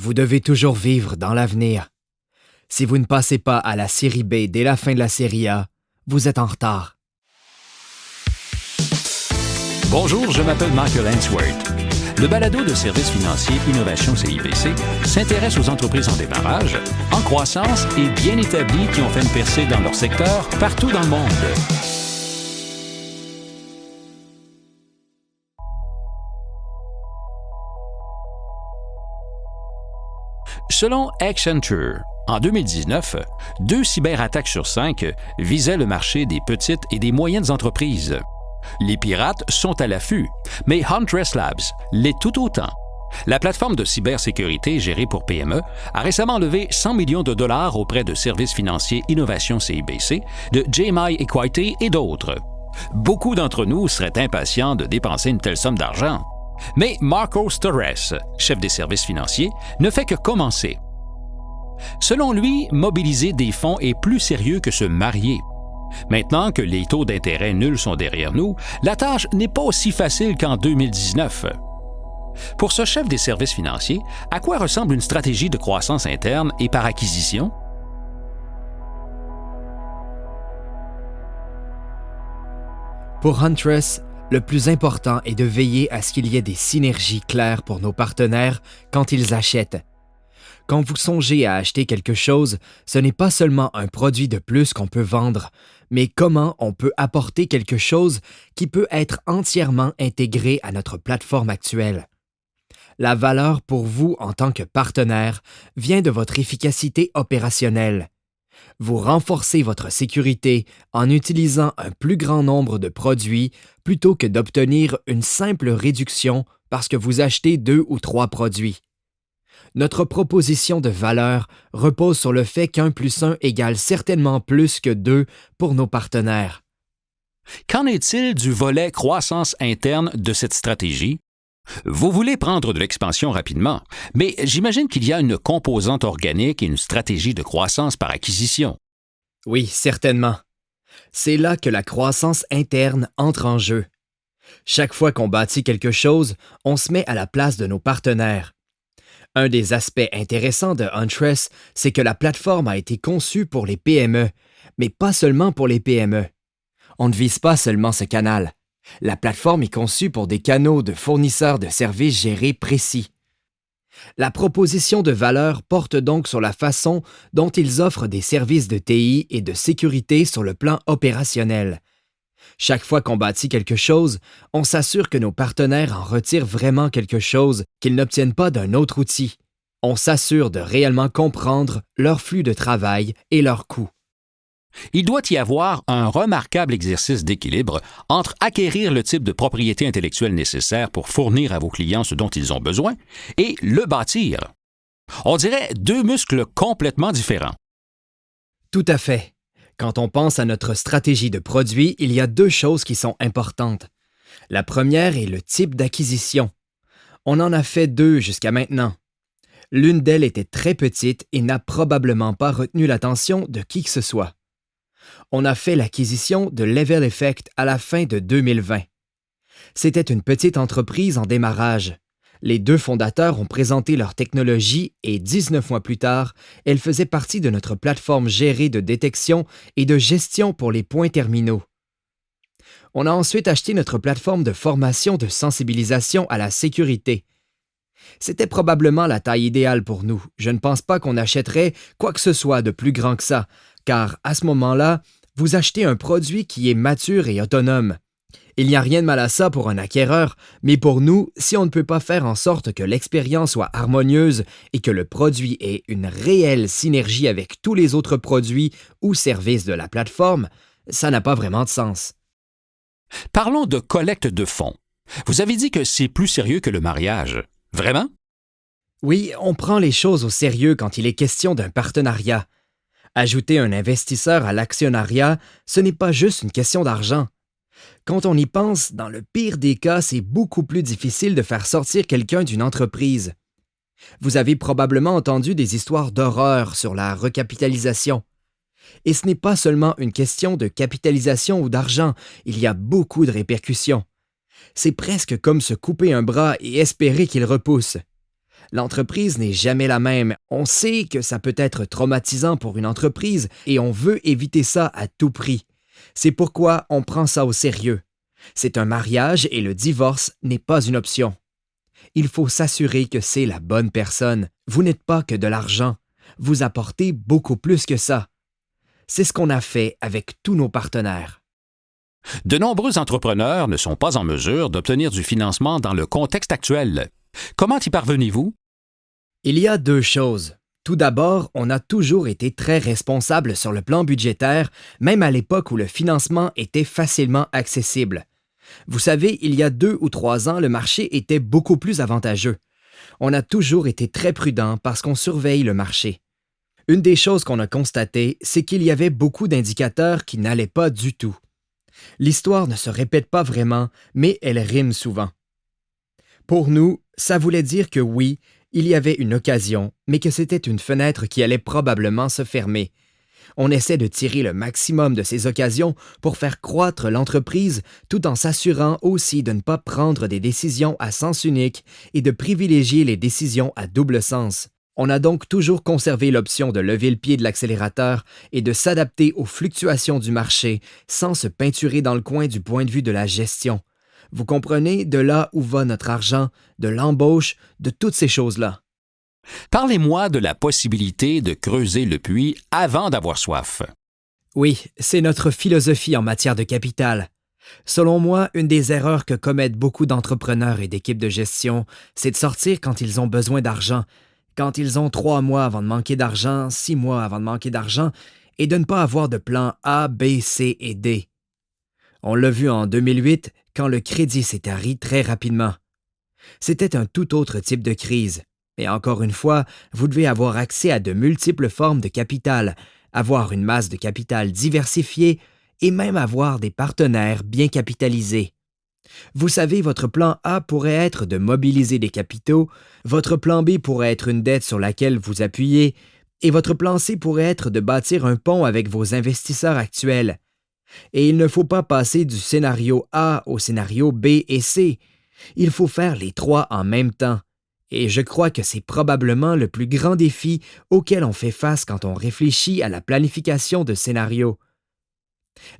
Vous devez toujours vivre dans l'avenir. Si vous ne passez pas à la série B dès la fin de la série A, vous êtes en retard. Bonjour, je m'appelle Michael Ainsworth. Le balado de services financiers Innovation CIBC s'intéresse aux entreprises en démarrage, en croissance et bien établies qui ont fait une percée dans leur secteur partout dans le monde. Selon Accenture, en 2019, 2 cyberattaques sur 5 visaient le marché des petites et des moyennes entreprises. Les pirates sont à l'affût, mais Huntress Labs l'est tout autant. La plateforme de cybersécurité gérée pour PME a récemment levé 100 millions de dollars auprès de Services financiers Innovation CIBC, de JMI Equity et d'autres. Beaucoup d'entre nous seraient impatients de dépenser une telle somme d'argent. Mais Marcos Torres, chef des services financiers, ne fait que commencer. Selon lui, mobiliser des fonds est plus sérieux que se marier. Maintenant que les taux d'intérêt nuls sont derrière nous, la tâche n'est pas aussi facile qu'en 2019. Pour ce chef des services financiers, à quoi ressemble une stratégie de croissance interne et par acquisition? Pour Huntress, le plus important est de veiller à ce qu'il y ait des synergies claires pour nos partenaires quand ils achètent. Quand vous songez à acheter quelque chose, ce n'est pas seulement un produit de plus qu'on peut vendre, mais comment on peut apporter quelque chose qui peut être entièrement intégré à notre plateforme actuelle. La valeur pour vous en tant que partenaire vient de votre efficacité opérationnelle. Vous renforcez votre sécurité en utilisant un plus grand nombre de produits plutôt que d'obtenir une simple réduction parce que vous achetez 2 ou 3 produits. Notre proposition de valeur repose sur le fait qu'1 + 1 égale certainement plus que 2 pour nos partenaires. Qu'en est-il du volet croissance interne de cette stratégie? Vous voulez prendre de l'expansion rapidement, mais j'imagine qu'il y a une composante organique et une stratégie de croissance par acquisition. Oui, certainement. C'est là que la croissance interne entre en jeu. Chaque fois qu'on bâtit quelque chose, on se met à la place de nos partenaires. Un des aspects intéressants de Huntress, c'est que la plateforme a été conçue pour les PME, mais pas seulement pour les PME. On ne vise pas seulement ce canal. La plateforme est conçue pour des canaux de fournisseurs de services gérés précis. La proposition de valeur porte donc sur la façon dont ils offrent des services de TI et de sécurité sur le plan opérationnel. Chaque fois qu'on bâtit quelque chose, on s'assure que nos partenaires en retirent vraiment quelque chose qu'ils n'obtiennent pas d'un autre outil. On s'assure de réellement comprendre leur flux de travail et leurs coûts. Il doit y avoir un remarquable exercice d'équilibre entre acquérir le type de propriété intellectuelle nécessaire pour fournir à vos clients ce dont ils ont besoin et le bâtir. On dirait 2 muscles complètement différents. Tout à fait. Quand on pense à notre stratégie de produit, il y a 2 choses qui sont importantes. La première est le type d'acquisition. On en a fait 2 jusqu'à maintenant. L'une d'elles était très petite et n'a probablement pas retenu l'attention de qui que ce soit. On a fait l'acquisition de Level Effect à la fin de 2020. C'était une petite entreprise en démarrage. Les 2 fondateurs ont présenté leur technologie et 19 mois plus tard, elle faisait partie de notre plateforme gérée de détection et de gestion pour les points terminaux. On a ensuite acheté notre plateforme de formation de sensibilisation à la sécurité. C'était probablement la taille idéale pour nous. Je ne pense pas qu'on achèterait quoi que ce soit de plus grand que ça, car à ce moment-là, vous achetez un produit qui est mature et autonome. Il n'y a rien de mal à ça pour un acquéreur, mais pour nous, si on ne peut pas faire en sorte que l'expérience soit harmonieuse et que le produit ait une réelle synergie avec tous les autres produits ou services de la plateforme, ça n'a pas vraiment de sens. Parlons de collecte de fonds. Vous avez dit que c'est plus sérieux que le mariage. Vraiment? Oui, on prend les choses au sérieux quand il est question d'un partenariat. Ajouter un investisseur à l'actionnariat, ce n'est pas juste une question d'argent. Quand on y pense, dans le pire des cas, c'est beaucoup plus difficile de faire sortir quelqu'un d'une entreprise. Vous avez probablement entendu des histoires d'horreur sur la recapitalisation. Et ce n'est pas seulement une question de capitalisation ou d'argent, il y a beaucoup de répercussions. C'est presque comme se couper un bras et espérer qu'il repousse. L'entreprise n'est jamais la même. On sait que ça peut être traumatisant pour une entreprise et on veut éviter ça à tout prix. C'est pourquoi on prend ça au sérieux. C'est un mariage et le divorce n'est pas une option. Il faut s'assurer que c'est la bonne personne. Vous n'êtes pas que de l'argent. Vous apportez beaucoup plus que ça. C'est ce qu'on a fait avec tous nos partenaires. De nombreux entrepreneurs ne sont pas en mesure d'obtenir du financement dans le contexte actuel. Comment y parvenez-vous? Il y a deux choses. Tout d'abord, on a toujours été très responsable sur le plan budgétaire, même à l'époque où le financement était facilement accessible. Vous savez, il y a 2 ou 3 ans, le marché était beaucoup plus avantageux. On a toujours été très prudent parce qu'on surveille le marché. Une des choses qu'on a constatées, c'est qu'il y avait beaucoup d'indicateurs qui n'allaient pas du tout. L'histoire ne se répète pas vraiment, mais elle rime souvent. Pour nous, ça voulait dire que oui, il y avait une occasion, mais que c'était une fenêtre qui allait probablement se fermer. On essaie de tirer le maximum de ces occasions pour faire croître l'entreprise tout en s'assurant aussi de ne pas prendre des décisions à sens unique et de privilégier les décisions à double sens. On a donc toujours conservé l'option de lever le pied de l'accélérateur et de s'adapter aux fluctuations du marché sans se peinturer dans le coin du point de vue de la gestion. Vous comprenez de là où va notre argent, de l'embauche, de toutes ces choses-là. Parlez-moi de la possibilité de creuser le puits avant d'avoir soif. Oui, c'est notre philosophie en matière de capital. Selon moi, une des erreurs que commettent beaucoup d'entrepreneurs et d'équipes de gestion, c'est de sortir quand ils ont besoin d'argent, quand ils ont 3 mois avant de manquer d'argent, 6 mois avant de manquer d'argent, et de ne pas avoir de plan A, B, C et D. On l'a vu en 2008 quand le crédit s'est tari très rapidement. C'était un tout autre type de crise. Et encore une fois, vous devez avoir accès à de multiples formes de capital, avoir une masse de capital diversifiée et même avoir des partenaires bien capitalisés. Vous savez, votre plan A pourrait être de mobiliser des capitaux, votre plan B pourrait être une dette sur laquelle vous appuyez, et votre plan C pourrait être de bâtir un pont avec vos investisseurs actuels. Et il ne faut pas passer du scénario A au scénario B et C. Il faut faire les 3 en même temps. Et je crois que c'est probablement le plus grand défi auquel on fait face quand on réfléchit à la planification de scénarios.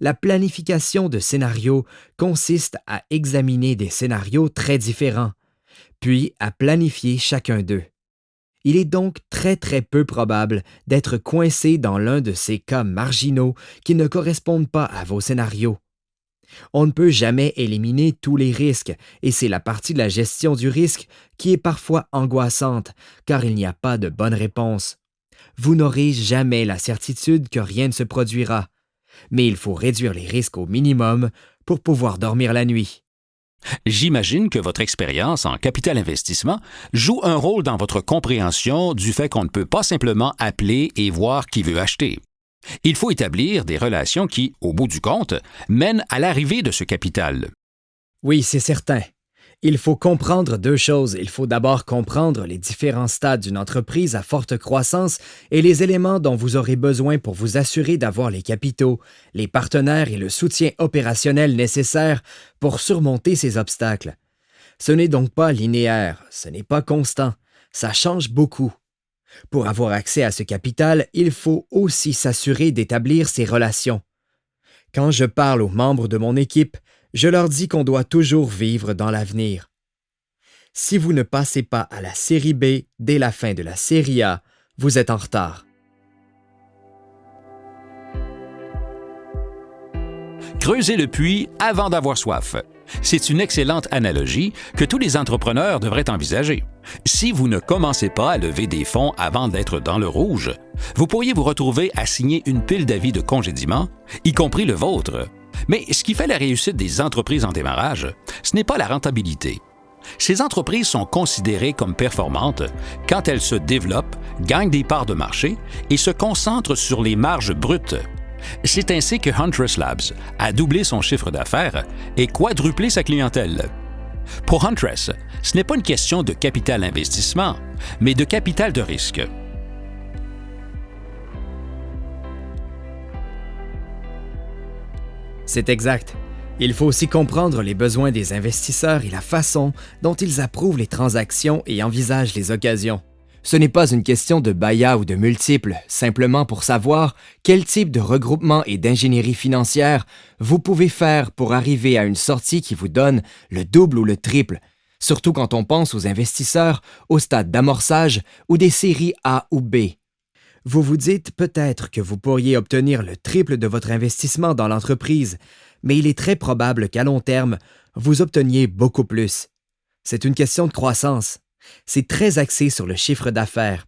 La planification de scénarios consiste à examiner des scénarios très différents, puis à planifier chacun d'eux. Il est donc très très peu probable d'être coincé dans l'un de ces cas marginaux qui ne correspondent pas à vos scénarios. On ne peut jamais éliminer tous les risques, et c'est la partie de la gestion du risque qui est parfois angoissante, car il n'y a pas de bonne réponse. Vous n'aurez jamais la certitude que rien ne se produira, mais il faut réduire les risques au minimum pour pouvoir dormir la nuit. J'imagine que votre expérience en capital investissement joue un rôle dans votre compréhension du fait qu'on ne peut pas simplement appeler et voir qui veut acheter. Il faut établir des relations qui, au bout du compte, mènent à l'arrivée de ce capital. Oui, c'est certain. Il faut comprendre 2 choses. Il faut d'abord comprendre les différents stades d'une entreprise à forte croissance et les éléments dont vous aurez besoin pour vous assurer d'avoir les capitaux, les partenaires et le soutien opérationnel nécessaires pour surmonter ces obstacles. Ce n'est donc pas linéaire, ce n'est pas constant, ça change beaucoup. Pour avoir accès à ce capital, il faut aussi s'assurer d'établir ces relations. Quand je parle aux membres de mon équipe, je leur dis qu'on doit toujours vivre dans l'avenir. Si vous ne passez pas à la série B dès la fin de la série A, vous êtes en retard. Creuser le puits avant d'avoir soif. C'est une excellente analogie que tous les entrepreneurs devraient envisager. Si vous ne commencez pas à lever des fonds avant d'être dans le rouge, vous pourriez vous retrouver à signer une pile d'avis de congédiement, y compris le vôtre. Mais ce qui fait la réussite des entreprises en démarrage, ce n'est pas la rentabilité. Ces entreprises sont considérées comme performantes quand elles se développent, gagnent des parts de marché et se concentrent sur les marges brutes. C'est ainsi que Huntress Labs a doublé son chiffre d'affaires et quadruplé sa clientèle. Pour Huntress, ce n'est pas une question de capital investissement, mais de capital de risque. C'est exact. Il faut aussi comprendre les besoins des investisseurs et la façon dont ils approuvent les transactions et envisagent les occasions. Ce n'est pas une question de BAYA ou de multiples, simplement pour savoir quel type de regroupement et d'ingénierie financière vous pouvez faire pour arriver à une sortie qui vous donne le double ou le triple, surtout quand on pense aux investisseurs au stade d'amorçage ou des séries A ou B. Vous vous dites peut-être que vous pourriez obtenir le triple de votre investissement dans l'entreprise, mais il est très probable qu'à long terme, vous obteniez beaucoup plus. C'est une question de croissance. C'est très axé sur le chiffre d'affaires.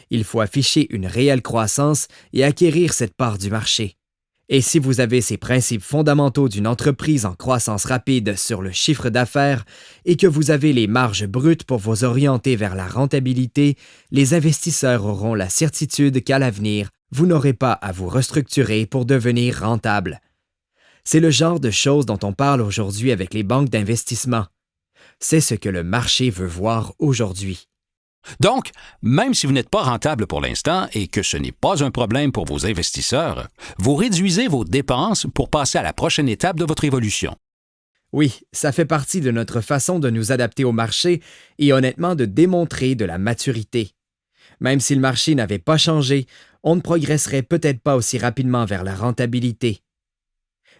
Il faut afficher une réelle croissance et acquérir cette part du marché. Et si vous avez ces principes fondamentaux d'une entreprise en croissance rapide sur le chiffre d'affaires et que vous avez les marges brutes pour vous orienter vers la rentabilité, les investisseurs auront la certitude qu'à l'avenir, vous n'aurez pas à vous restructurer pour devenir rentable. C'est le genre de choses dont on parle aujourd'hui avec les banques d'investissement. C'est ce que le marché veut voir aujourd'hui. Donc, même si vous n'êtes pas rentable pour l'instant et que ce n'est pas un problème pour vos investisseurs, vous réduisez vos dépenses pour passer à la prochaine étape de votre évolution. Oui, ça fait partie de notre façon de nous adapter au marché et honnêtement de démontrer de la maturité. Même si le marché n'avait pas changé, on ne progresserait peut-être pas aussi rapidement vers la rentabilité.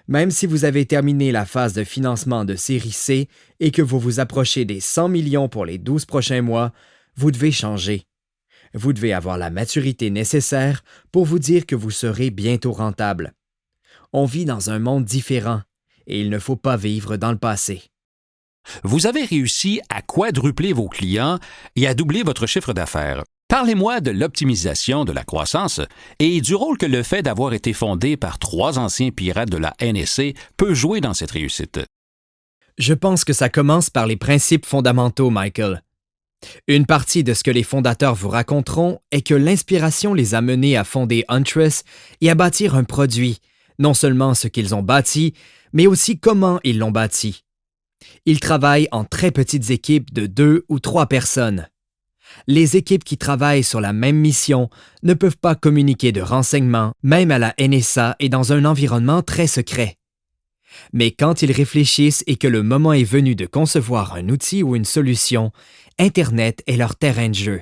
Même si vous avez terminé la phase de financement de série C et que vous vous approchez des 100 millions pour les 12 prochains mois, vous devez changer. Vous devez avoir la maturité nécessaire pour vous dire que vous serez bientôt rentable. On vit dans un monde différent et il ne faut pas vivre dans le passé. Vous avez réussi à quadrupler vos clients et à doubler votre chiffre d'affaires. Parlez-moi de l'optimisation de la croissance et du rôle que le fait d'avoir été fondé par 3 anciens pirates de la NSA peut jouer dans cette réussite. Je pense que ça commence par les principes fondamentaux, Michael. Une partie de ce que les fondateurs vous raconteront est que l'inspiration les a menés à fonder Huntress et à bâtir un produit, non seulement ce qu'ils ont bâti, mais aussi comment ils l'ont bâti. Ils travaillent en très petites équipes de 2 ou 3 personnes. Les équipes qui travaillent sur la même mission ne peuvent pas communiquer de renseignements, même à la NSA et dans un environnement très secret. Mais quand ils réfléchissent et que le moment est venu de concevoir un outil ou une solution, Internet est leur terrain de jeu.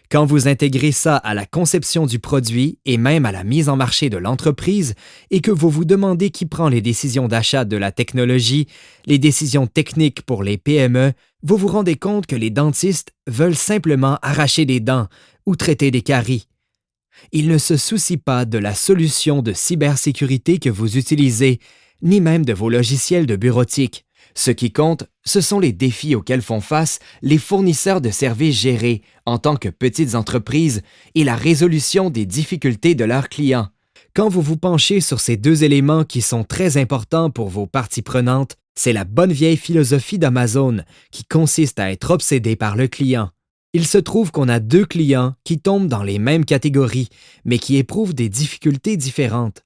Quand vous intégrez ça à la conception du produit et même à la mise en marché de l'entreprise et que vous vous demandez qui prend les décisions d'achat de la technologie, les décisions techniques pour les PME, vous vous rendez compte que les dentistes veulent simplement arracher des dents ou traiter des caries. Ils ne se soucient pas de la solution de cybersécurité que vous utilisez, ni même de vos logiciels de bureautique. Ce qui compte, ce sont les défis auxquels font face les fournisseurs de services gérés en tant que petites entreprises et la résolution des difficultés de leurs clients. Quand vous vous penchez sur ces 2 éléments qui sont très importants pour vos parties prenantes, c'est la bonne vieille philosophie d'Amazon qui consiste à être obsédé par le client. Il se trouve qu'on a 2 clients qui tombent dans les mêmes catégories, mais qui éprouvent des difficultés différentes.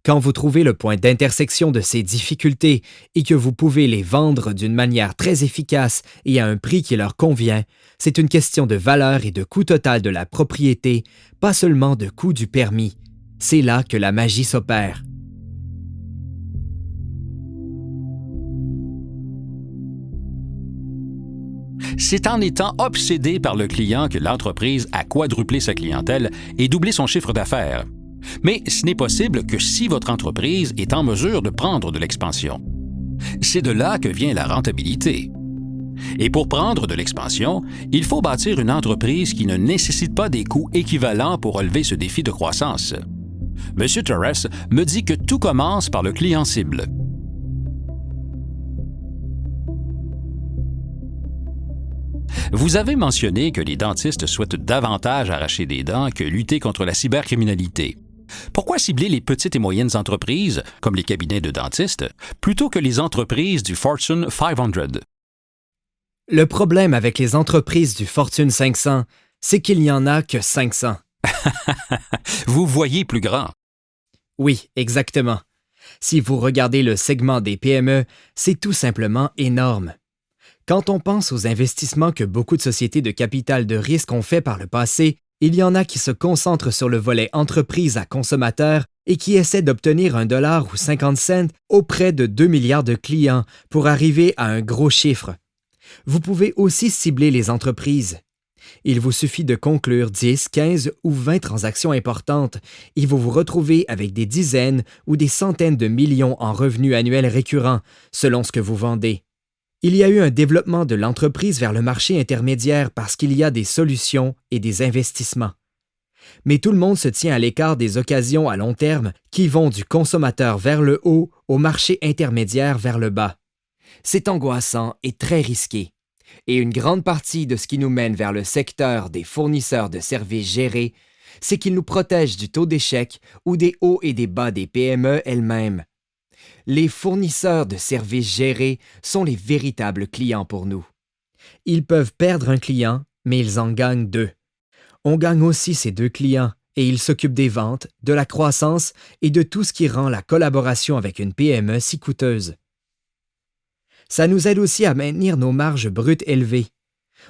Quand vous trouvez le point d'intersection de ces difficultés et que vous pouvez les vendre d'une manière très efficace et à un prix qui leur convient, c'est une question de valeur et de coût total de la propriété, pas seulement de coût du permis. C'est là que la magie s'opère. C'est en étant obsédé par le client que l'entreprise a quadruplé sa clientèle et doublé son chiffre d'affaires. Mais ce n'est possible que si votre entreprise est en mesure de prendre de l'expansion. C'est de là que vient la rentabilité. Et pour prendre de l'expansion, il faut bâtir une entreprise qui ne nécessite pas des coûts équivalents pour relever ce défi de croissance. M. Torres me dit que tout commence par le client cible. Vous avez mentionné que les dentistes souhaitent davantage arracher des dents que lutter contre la cybercriminalité. Pourquoi cibler les petites et moyennes entreprises, comme les cabinets de dentistes, plutôt que les entreprises du Fortune 500? Le problème avec les entreprises du Fortune 500, c'est qu'il n'y en a que 500. Vous voyez plus grand. Oui, exactement. Si vous regardez le segment des PME, c'est tout simplement énorme. Quand on pense aux investissements que beaucoup de sociétés de capital de risque ont fait par le passé, il y en a qui se concentrent sur le volet entreprise à consommateur et qui essaie d'obtenir 1$ ou 50 cents auprès de 2 milliards de clients pour arriver à un gros chiffre. Vous pouvez aussi cibler les entreprises. Il vous suffit de conclure 10, 15 ou 20 transactions importantes et vous vous retrouvez avec des dizaines ou des centaines de millions en revenus annuels récurrents, selon ce que vous vendez. Il y a eu un développement de l'entreprise vers le marché intermédiaire parce qu'il y a des solutions et des investissements. Mais tout le monde se tient à l'écart des occasions à long terme qui vont du consommateur vers le haut au marché intermédiaire vers le bas. C'est angoissant et très risqué. Et une grande partie de ce qui nous mène vers le secteur des fournisseurs de services gérés, c'est qu'ils nous protègent du taux d'échec ou des hauts et des bas des PME elles-mêmes. Les fournisseurs de services gérés sont les véritables clients pour nous. Ils peuvent perdre un client, mais ils en gagnent 2. On gagne aussi ces 2 clients et ils s'occupent des ventes, de la croissance et de tout ce qui rend la collaboration avec une PME si coûteuse. Ça nous aide aussi à maintenir nos marges brutes élevées.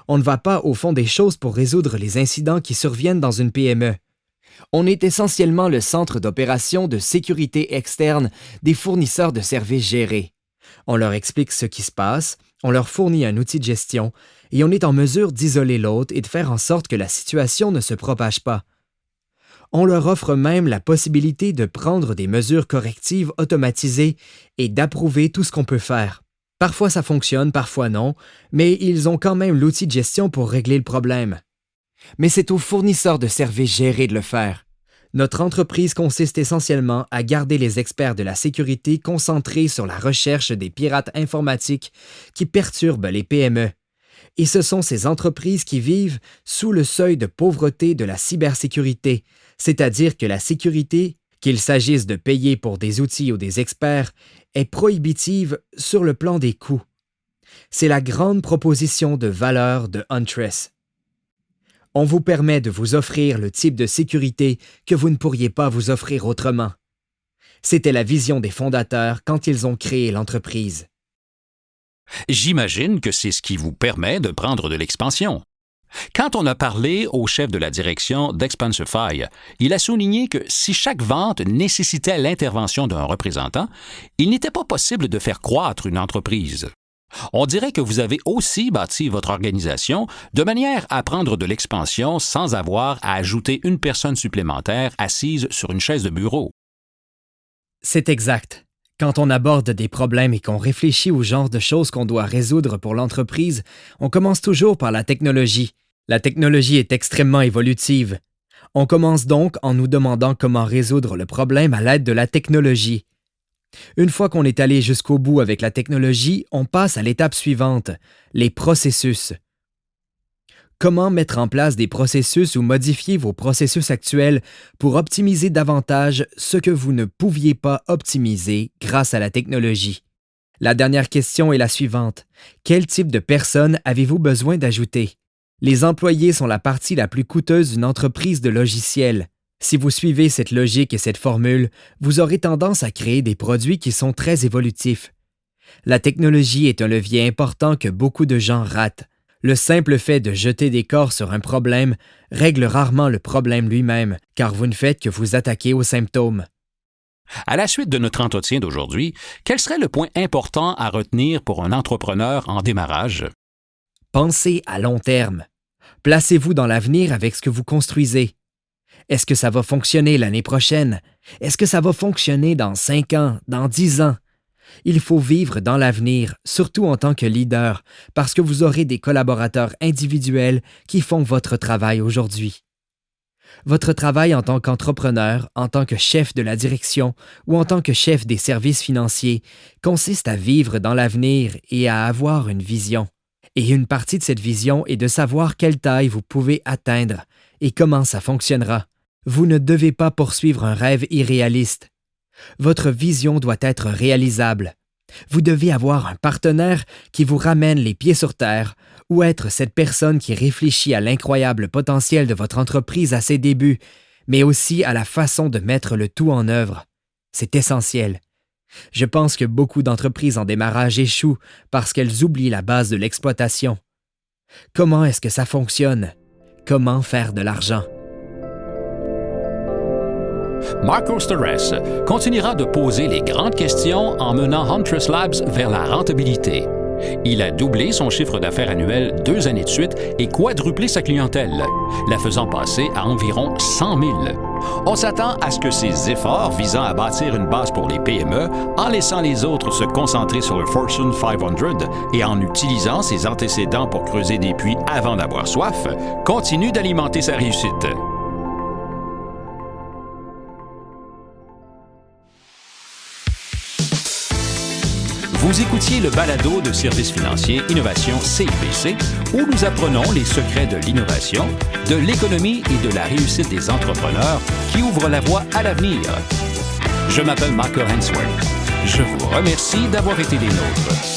On ne va pas au fond des choses pour résoudre les incidents qui surviennent dans une PME. On est essentiellement le centre d'opération de sécurité externe des fournisseurs de services gérés. On leur explique ce qui se passe, on leur fournit un outil de gestion et on est en mesure d'isoler l'autre et de faire en sorte que la situation ne se propage pas. On leur offre même la possibilité de prendre des mesures correctives automatisées et d'approuver tout ce qu'on peut faire. Parfois ça fonctionne, parfois non, mais ils ont quand même l'outil de gestion pour régler le problème. Mais c'est aux fournisseurs de services gérés de le faire. Notre entreprise consiste essentiellement à garder les experts de la sécurité concentrés sur la recherche des pirates informatiques qui perturbent les PME. Et ce sont ces entreprises qui vivent sous le seuil de pauvreté de la cybersécurité, c'est-à-dire que la sécurité, qu'il s'agisse de payer pour des outils ou des experts, est prohibitive sur le plan des coûts. C'est la grande proposition de valeur de Huntress. On vous permet de vous offrir le type de sécurité que vous ne pourriez pas vous offrir autrement. C'était la vision des fondateurs quand ils ont créé l'entreprise. J'imagine que c'est ce qui vous permet de prendre de l'expansion. Quand on a parlé au chef de la direction d'Expansify, il a souligné que si chaque vente nécessitait l'intervention d'un représentant, il n'était pas possible de faire croître une entreprise. On dirait que vous avez aussi bâti votre organisation de manière à prendre de l'expansion sans avoir à ajouter une personne supplémentaire assise sur une chaise de bureau. C'est exact. Quand on aborde des problèmes et qu'on réfléchit au genre de choses qu'on doit résoudre pour l'entreprise, on commence toujours par la technologie. La technologie est extrêmement évolutive. On commence donc en nous demandant comment résoudre le problème à l'aide de la technologie. Une fois qu'on est allé jusqu'au bout avec la technologie, on passe à l'étape suivante, les processus. Comment mettre en place des processus ou modifier vos processus actuels pour optimiser davantage ce que vous ne pouviez pas optimiser grâce à la technologie? La dernière question est la suivante. Quel type de personnes avez-vous besoin d'ajouter? Les employés sont la partie la plus coûteuse d'une entreprise de logiciels. Si vous suivez cette logique et cette formule, vous aurez tendance à créer des produits qui sont très évolutifs. La technologie est un levier important que beaucoup de gens ratent. Le simple fait de jeter des corps sur un problème règle rarement le problème lui-même, car vous ne faites que vous attaquer aux symptômes. À la suite de notre entretien d'aujourd'hui, quel serait le point important à retenir pour un entrepreneur en démarrage? Pensez à long terme. Placez-vous dans l'avenir avec ce que vous construisez. Est-ce que ça va fonctionner l'année prochaine? Est-ce que ça va fonctionner dans 5 ans, dans 10 ans? Il faut vivre dans l'avenir, surtout en tant que leader, parce que vous aurez des collaborateurs individuels qui font votre travail aujourd'hui. Votre travail en tant qu'entrepreneur, en tant que chef de la direction ou en tant que chef des services financiers consiste à vivre dans l'avenir et à avoir une vision. Et une partie de cette vision est de savoir quelle taille vous pouvez atteindre et comment ça fonctionnera. Vous ne devez pas poursuivre un rêve irréaliste. Votre vision doit être réalisable. Vous devez avoir un partenaire qui vous ramène les pieds sur terre ou être cette personne qui réfléchit à l'incroyable potentiel de votre entreprise à ses débuts, mais aussi à la façon de mettre le tout en œuvre. C'est essentiel. Je pense que beaucoup d'entreprises en démarrage échouent parce qu'elles oublient la base de l'exploitation. Comment est-ce que ça fonctionne? Comment faire de l'argent? Marco Storres continuera de poser les grandes questions en menant Huntress Labs vers la rentabilité. Il a doublé son chiffre d'affaires annuel 2 années de suite et quadruplé sa clientèle, la faisant passer à environ 100 000. On s'attend à ce que ces efforts visant à bâtir une base pour les PME, en laissant les autres se concentrer sur le Fortune 500 et en utilisant ses antécédents pour creuser des puits avant d'avoir soif, continuent d'alimenter sa réussite. Vous écoutiez le balado de Services financiers Innovation CIBC, où nous apprenons les secrets de l'innovation, de l'économie et de la réussite des entrepreneurs qui ouvrent la voie à l'avenir. Je m'appelle Michael Hensworth. Je vous remercie d'avoir été des nôtres.